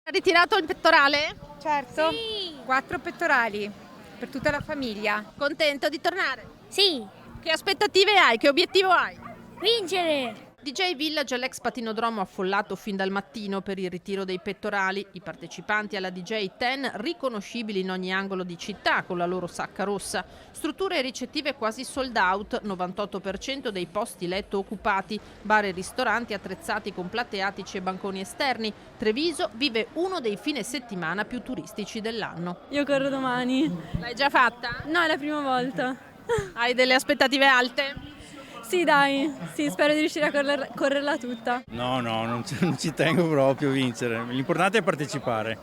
Ha ritirato il pettorale? Certo, Sì. 4 pettorali per tutta la famiglia. Contento di tornare? Sì, Che aspettative hai? Che obiettivo hai? vincere! DJ Village è l'ex patinodromo affollato fin dal mattino per il ritiro dei pettorali. I partecipanti alla DJ 10 riconoscibili in ogni angolo di città con la loro sacca rossa. Strutture ricettive quasi sold out, 98% dei posti letto occupati, bar e ristoranti attrezzati con platte attici e banconi esterni. Treviso vive uno dei fine settimana più turistici dell'anno. Io corro domani. L'hai già fatta? No, è la prima volta. Hai delle aspettative alte? Sì, dai, sì, spero di riuscire a correrla tutta. No, non ci tengo proprio a vincere. L'importante è partecipare.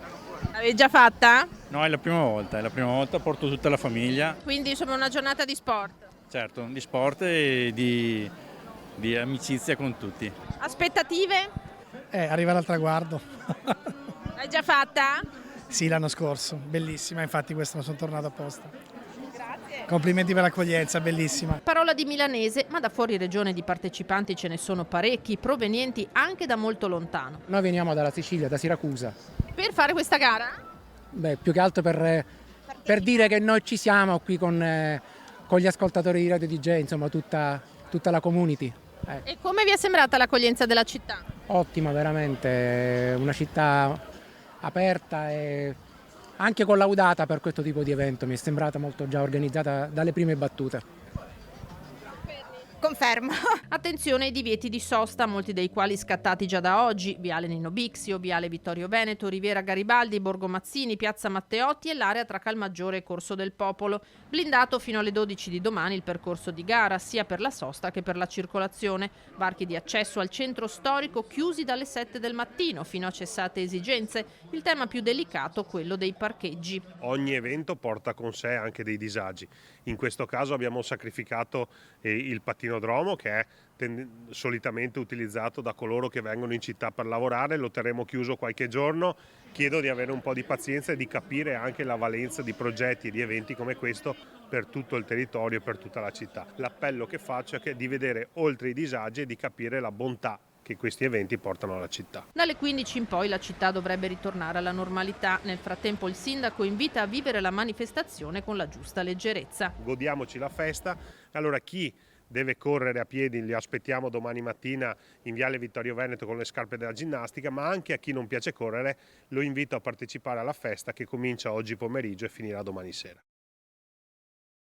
L'avevi già fatta? No, è la prima volta, porto tutta la famiglia, Quindi insomma una giornata di sport. certo, di sport e di amicizia con tutti. Aspettative? Arrivare al traguardo. L'hai già fatta? Sì, l'anno scorso, bellissima, infatti quest'anno sono tornato apposta. Complimenti per l'accoglienza, bellissima. Parola di milanese, ma da fuori regione di partecipanti ce ne sono parecchi, provenienti anche da molto lontano. Noi veniamo dalla Sicilia, da Siracusa. Per fare questa gara? Beh, più che altro per dire che noi ci siamo qui con gli ascoltatori di Radio DJ, insomma tutta la community. E come vi è sembrata l'accoglienza della città? Ottima, veramente, una città aperta e anche collaudata per questo tipo di evento. Mi è sembrata molto già organizzata dalle prime battute. Confermo. Attenzione ai divieti di sosta, molti dei quali scattati già da oggi: Viale Nino Bixio, Viale Vittorio Veneto, Riviera Garibaldi, Borgo Mazzini, Piazza Matteotti e l'area tra Calmaggiore e Corso del Popolo. Blindato fino alle 12 di domani il percorso di gara, sia per la sosta che per la circolazione. Varchi di accesso al centro storico chiusi dalle 7 del mattino fino a cessate esigenze. Il tema più delicato, quello dei parcheggi. Ogni evento porta con sé anche dei disagi. In questo caso abbiamo sacrificato il patinodromo, che è solitamente utilizzato da coloro che vengono in città per lavorare. Lo terremo chiuso qualche giorno. Chiedo di avere un po' di pazienza e di capire anche la valenza di progetti e di eventi come questo per tutto il territorio e per tutta la città. L'appello che faccio è di vedere oltre i disagi e di capire la bontà che questi eventi portano alla città. Dalle 15 in poi la città dovrebbe ritornare alla normalità. Nel frattempo il sindaco invita a vivere la manifestazione con la giusta leggerezza. Godiamoci la festa. Allora chi deve correre a piedi li aspettiamo domani mattina in Viale Vittorio Veneto con le scarpe della ginnastica, ma anche a chi non piace correre lo invito a partecipare alla festa che comincia oggi pomeriggio e finirà domani sera.